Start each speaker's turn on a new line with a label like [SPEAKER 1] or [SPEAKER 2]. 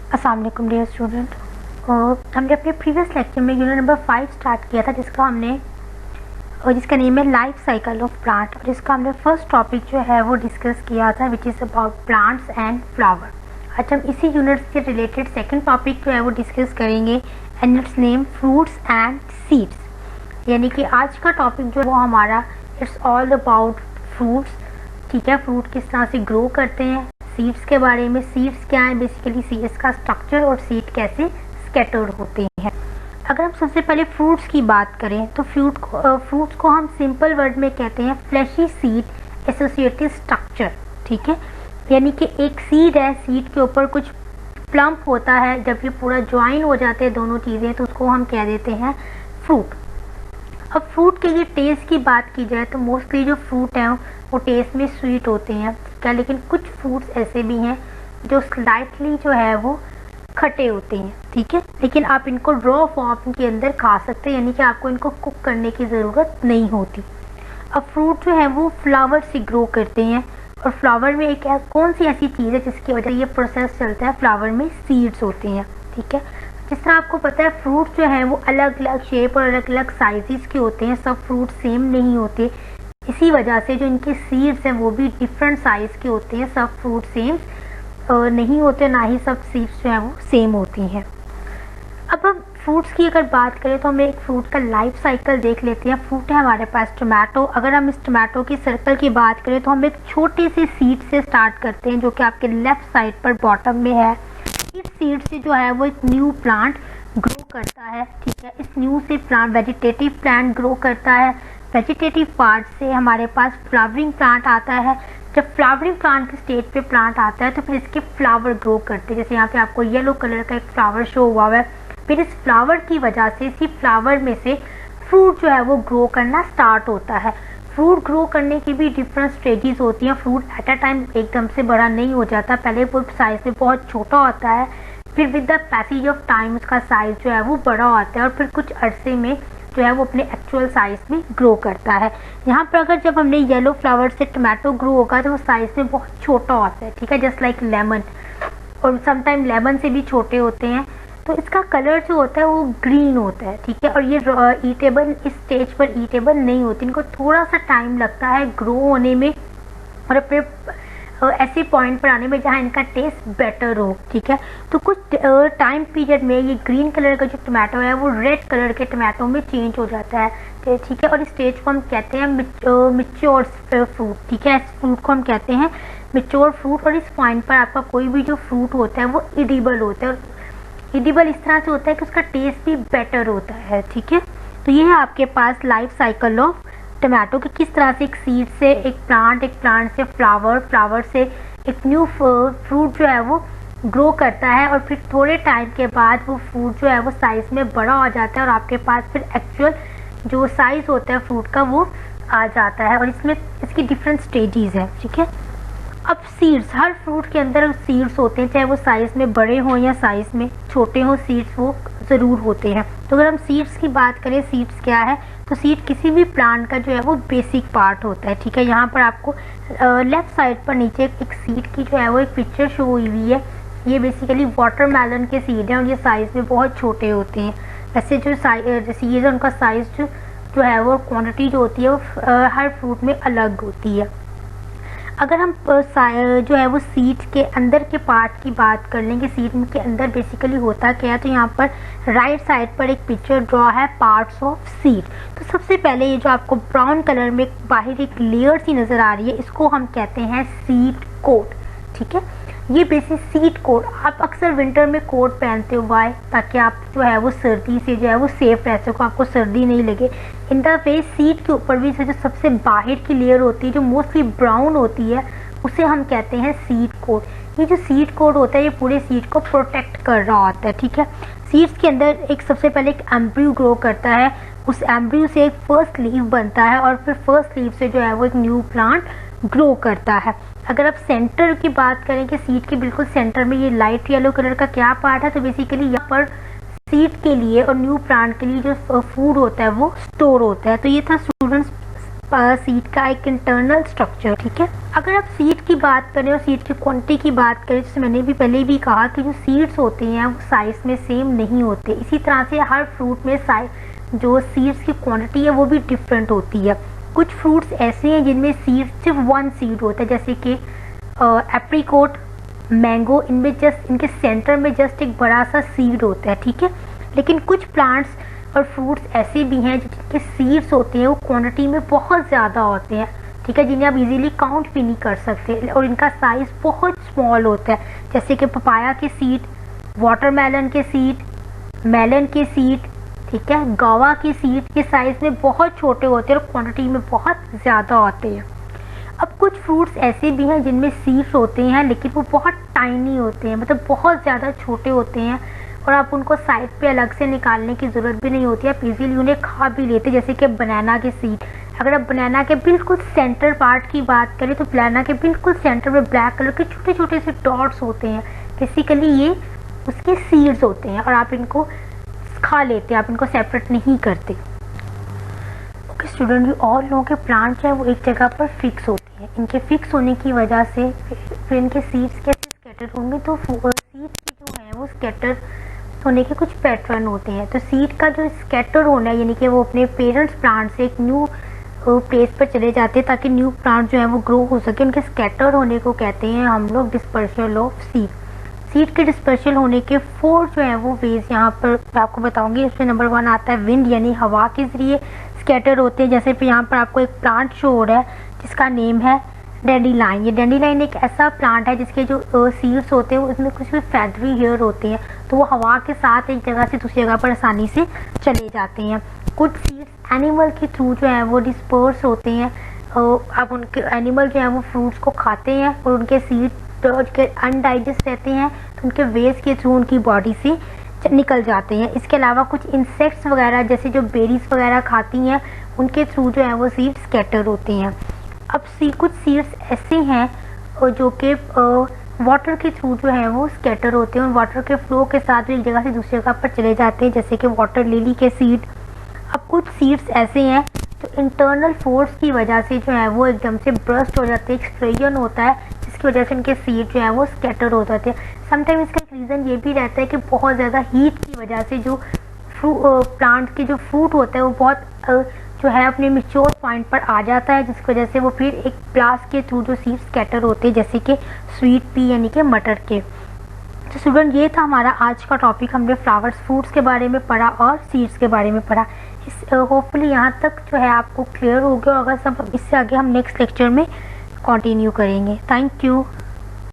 [SPEAKER 1] अस्सलाम वालेकुम dear student. हमने अपने प्रीवियस लेक्चर में यूनिट नंबर 5 स्टार्ट किया था जिसका नेम है लाइफ साइकिल ऑफ प्लांट, और जिसका हमने फर्स्ट टॉपिक जो है वो डिस्कस किया था which is about plants and flower. आज हम इसी यूनिट से रिलेटेड सेकंड टॉपिक जो है वो डिस्कस करेंगे and it's name fruits and seeds. यानी कि आज का टॉपिक जो है वो हमारा इट्स ऑल अबाउट फ्रूट्स। ठीक है, फ्रूट किस तरह से ग्रो करते हैं, सीड्स के बारे में। सीड्स क्या है, बेसिकली सीड्स का स्ट्रक्चर और सीड कैसे स्कैटर्ड होते हैं। अगर हम सबसे पहले फ्रूट्स की बात करें तो फ्रूट्स को हम सिंपल वर्ड में कहते हैं फ्लैशी सीड एसोसिएटेड स्ट्रक्चर। ठीक है, यानी कि एक सीड है, सीड के ऊपर कुछ प्लम्प होता है, जब ये पूरा ज्वाइन हो जाते हैं दोनों चीज़ें तो उसको हम कह देते हैं फ्रूट। अब फ्रूट के ये टेस्ट की बात की जाए तो मोस्टली जो फ्रूट हैं वो टेस्ट में स्वीट होते हैं क्या, लेकिन कुछ फ्रूट्स ऐसे भी हैं जो स्लाइटली जो है वो खट्टे होते हैं। ठीक है, लेकिन आप इनको रॉ फॉर्म के अंदर खा सकते हैं, यानी कि आपको इनको कुक करने की ज़रूरत नहीं होती। अब फ्रूट जो है वो फ्लावर से ग्रो करते हैं, और फ्लावर में एक कौन सी ऐसी चीज़ है जिसकी वजह से ये प्रोसेस चलता है, फ्लावर में सीड्स होते हैं। ठीक है, जिस तरह आपको पता है फ्रूट जो है वो अलग अलग शेप और अलग अलग साइजेस के होते हैं, सब फ्रूट सेम नहीं होते। इसी वजह से जो इनके सीड्स हैं वो भी डिफरेंट साइज़ के होते हैं, सब फ्रूट सेम नहीं होते, ना ही सब सीड्स जो हैं वो सेम होती हैं। अब हम फ्रूट्स की अगर बात करें तो हम एक फ्रूट का लाइफ साइकिल देख लेते हैं। फ्रूट है हमारे पास टोमेटो। अगर हम इस टोमेटो की सर्कल की बात करें तो हम एक छोटे से सीड से स्टार्ट करते हैं जो कि आपके लेफ्ट साइड पर बॉटम में है। इस सीड से जो है वो एक न्यू प्लांट ग्रो करता है। ठीक है, इस न्यू से प्लांट वेजिटेटिव प्लांट ग्रो करता है। वेजिटेटिव पार्ट से हमारे पास फ्लावरिंग प्लांट आता है। जब फ्लावरिंग प्लांट के स्टेज पे प्लांट आता है तो फिर इसके फ्लावर ग्रो करते हैं, जैसे यहाँ पे आपको येलो कलर का एक फ्लावर शो हुआ है। फिर इस फ्लावर की वजह से इसी फ्लावर में से फ्रूट जो है वो ग्रो करना स्टार्ट होता है। फ्रूट ग्रो करने की भी डिफरेंट स्टेजेस होती हैं। फ्रूट एट अ टाइम एकदम से बड़ा नहीं हो जाता, पहले वो साइज में बहुत छोटा होता है, फिर with the passage of time उसका साइज जो है वो बड़ा होता है, और फिर कुछ अरसे में जो है वो अपने एक्चुअल साइज में ग्रो करता है। यहाँ पर अगर जब हमने येलो फ्लावर से टमाटो ग्रो होगा तो वो साइज में बहुत छोटा होता है। ठीक है, जस्ट लाइक लेमन, और समटाइम लेमन से भी छोटे होते हैं। तो इसका कलर जो होता है वो ग्रीन होता है। ठीक है, और ये ईटेबल इस स्टेज पर ईटेबल नहीं होती, इनको थोड़ा सा टाइम लगता है ग्रो होने में और अपने ऐसे पॉइंट पर आने में जहाँ इनका टेस्ट बेटर हो। ठीक है, तो कुछ टाइम पीरियड में ये ग्रीन कलर का जो टमाटो है वो रेड कलर के टमाटो में चेंज हो जाता है। ठीक है, और इस स्टेज को हम कहते हैं मिच्योर फ्रूट। ठीक है, इस फ्रूट को हम कहते हैं मिच्योर फ्रूट, और इस पॉइंट पर आपका कोई भी जो फ्रूट होता है वो एडिबल होता है, और एडिबल इस तरह से होता है कि उसका टेस्ट भी बेटर होता है। ठीक है, तो ये है आपके पास लाइफ साइकिल ऑफ टमाटो कि किस तरह से एक सीड से एक प्लांट से फ्लावर से एक न्यू फ्रूट जो है वो ग्रो करता है, और फिर थोड़े टाइम के बाद वो फ्रूट जो है वो साइज़ में बड़ा हो जाता है, और आपके पास फिर एक्चुअल जो साइज़ होता है फ्रूट का वो आ जाता है, और इसमें इसकी डिफरेंट स्टेजेस हैं। ठीक है, अब सीड्स, हर फ्रूट के अंदर सीड्स होते हैं, चाहे वो साइज़ में बड़े हों या साइज़ में छोटे हों, सीड्स वो ज़रूर होते हैं। तो अगर हम सीड्स की बात करें, सीड्स क्या है, तो सीड किसी भी प्लांट का जो है वो बेसिक पार्ट होता है। ठीक है, यहाँ पर आपको लेफ्ट साइड पर नीचे एक सीड की जो है वो एक पिक्चर शो हुई हुई है। ये बेसिकली वाटरमेलन के सीड हैं, और ये साइज़ में बहुत छोटे होते हैं। वैसे जो सीड है उनका साइज़ जो है वो क्वान्टिटी जो होती है वो हर फ्रूट में अलग होती है। अगर हम जो है वो सीड के अंदर के पार्ट की बात कर लेंगे, सीड के अंदर बेसिकली होता क्या है, तो यहाँ पर राइट साइड पर एक पिक्चर ड्रॉ है पार्ट्स ऑफ सीड। तो सबसे पहले ये जो आपको ब्राउन कलर में बाहर एक लेयर सी नज़र आ रही है, इसको हम कहते हैं सीड कोट। ठीक है, ये बेसिक सीड कोट आप अक्सर विंटर में कोट पहनते हो, वाई, ताकि आप जो है वो सर्दी से जो है वो सेफ रह सको, आपको सर्दी नहीं लगे। इन द वे सीड के ऊपर भी जो सबसे बाहर की लेयर होती है जो मोस्टली ब्राउन होती है उसे हम कहते हैं सीड कोट। ये जो सीड कोट होता है ये पूरे सीड को प्रोटेक्ट कर रहा होता है। ठीक है, सीड्स के अंदर एक सबसे पहले एक एम्ब्रियो ग्रो करता है, उस एम्ब्रियो से एक फर्स्ट लीफ बनता है, और फिर फर्स्ट लीफ से जो है वो एक न्यू प्लांट ग्रो करता है। अगर आप सेंटर की बात करें कि सीड के बिल्कुल सेंटर में ये लाइट येलो कलर का क्या पार्ट है, तो बेसिकली यहाँ पर सीड के लिए और न्यू प्लांट के लिए जो फूड होता है वो स्टोर होता है। तो ये था स्टूडेंट्स सीड का एक इंटरनल स्ट्रक्चर, ठीक है। अगर आप सीड की बात करें और सीड की क्वांटिटी की बात करें, जैसे मैंने भी पहले भी कहा कि जो सीड्स होते हैं वो साइज में सेम नहीं होते। इसी तरह से हर फ्रूट में जो सीड्स की क्वांटिटी है वो भी डिफरेंट होती है। कुछ फ्रूट्स ऐसे हैं जिनमें सीड सिर्फ 1 सीड होता है, जैसे कि एप्रीकोट, मैंगो, इनमें जस्ट इनके सेंटर में जस्ट एक बड़ा सा सीड होता है, ठीक है। लेकिन कुछ प्लांट्स और फ्रूट्स ऐसे भी हैं जिनके सीड्स होते हैं वो क्वांटिटी में बहुत ज़्यादा होते हैं, ठीक है, जिन्हें आप इजीली काउंट भी नहीं कर सकते और इनका साइज़ बहुत स्मॉल होता है, जैसे कि पपाया के सीड, वाटरमेलन के सीड, मेलन के सीड, ठीक है, गावा के सीड के साइज़ में बहुत छोटे होते हैं और क्वांटिटी में बहुत ज़्यादा होते हैं। अब कुछ फ्रूट्स ऐसे भी हैं जिनमें सीड्स होते हैं लेकिन वो बहुत टाइनी होते हैं, मतलब बहुत ज़्यादा छोटे होते हैं और आप उनको साइड पे अलग से निकालने की ज़रूरत भी नहीं होती, आप इजीली उन्हें खा भी लेते, जैसे कि बनाना के सीड। अगर आप बनाना के बिल्कुल सेंटर पार्ट की बात करें तो बनाना के बिल्कुल सेंटर में ब्लैक कलर के छोटे छोटे से डॉट्स होते हैं, बेसिकली ये उसके सीड्स होते हैं और आप इनको खा लेते हैं, आप इनको सेपरेट नहीं करते। ओके स्टूडेंट, ये और लोगों के प्लांट्स हैं वो एक जगह पर फिक्स होते हैं। इनके फिक्स होने की वजह से फिर इनके सीड्स कैसे स्कैटर होंगे, तो सीड्स की जो है वो स्कैटर होने के कुछ पैटर्न होते हैं। तो सीड का जो स्कैटर होना है, यानी कि वो अपने पेरेंट्स प्लांट से एक न्यू प्लेस पर चले जाते हैं ताकि न्यू प्लांट जो है वो ग्रो हो सके, उनके स्कैटर होने को कहते हैं हम लोग डिस्पर्सल ऑफ सीड। सीड के डिस्पर्सल होने के 4 जो है वो वेज यहाँ पर मैं आपको बताऊंगी। इसमें नंबर 1 आता है विंड, यानी हवा के ज़रिए स्कैटर होते हैं। जैसे यहाँ पर आपको एक प्लांट शो हो रहा है जिसका नेम है डैंडीलाइन। ये डैंडीलाइन एक ऐसा प्लांट है जिसके जो सीड्स होते हैं उसमें कुछ भी फैदरी हेयर होते हैं, तो वो हवा के साथ एक जगह से दूसरी जगह पर आसानी से चले जाते हैं। कुछ सीड्स एनिमल के थ्रू जो है वो डिस्पर्स होते हैं। अब उनके एनिमल जो है वो फ्रूट्स को खाते हैं और उनके सीड के अनडाइजेस्ट रहते हैं तो उनके वेस्ट के थ्रू उनकी बॉडी से निकल जाते हैं। इसके अलावा कुछ इंसेक्ट्स वगैरह जैसे जो बेरीज वगैरह खाती हैं उनके थ्रू जो है वो सीड स्कैटर होते हैं। अब कुछ सीड्स ऐसे हैं जो कि वाटर के थ्रू जो है वो स्कैटर होते हैं और वाटर के फ्लो के साथ एक जगह से दूसरी जगह पर चले जाते हैं, जैसे कि वाटर लिली के सीड। अब कुछ सीड्स ऐसे हैं जो इंटरनल फोर्स की वजह से जो है वो एकदम से ब्रस्ट हो जाते हैं, एक्सप्लोजन होता है जिसकी वजह से उनके सीड जो है वो स्कैटर हो जाते हैं। समटाइम इसका एक रीज़न ये भी रहता है कि बहुत ज़्यादा हीट की वजह से जो प्लांट के जो फ्रूट होता है वो बहुत जो है अपने मैच्योर पॉइंट पर आ जाता है, जिसकी वजह से वो फिर एक ब्लास्ट के थ्रू जो सीड स्कैटर होते हैं, जैसे कि स्वीट पी यानी कि मटर के। तो स्टूडेंट, ये था हमारा आज का टॉपिक। हमने फ्लावर्स, फ्रूट्स के बारे में पढ़ा और सीड्स के बारे में पढ़ा। इस होपफुली यहाँ तक जो है आपको क्लियर हो गया। अगर सब इससे आगे हम नेक्स्ट लेक्चर में कंटिन्यू करेंगे। Thank you.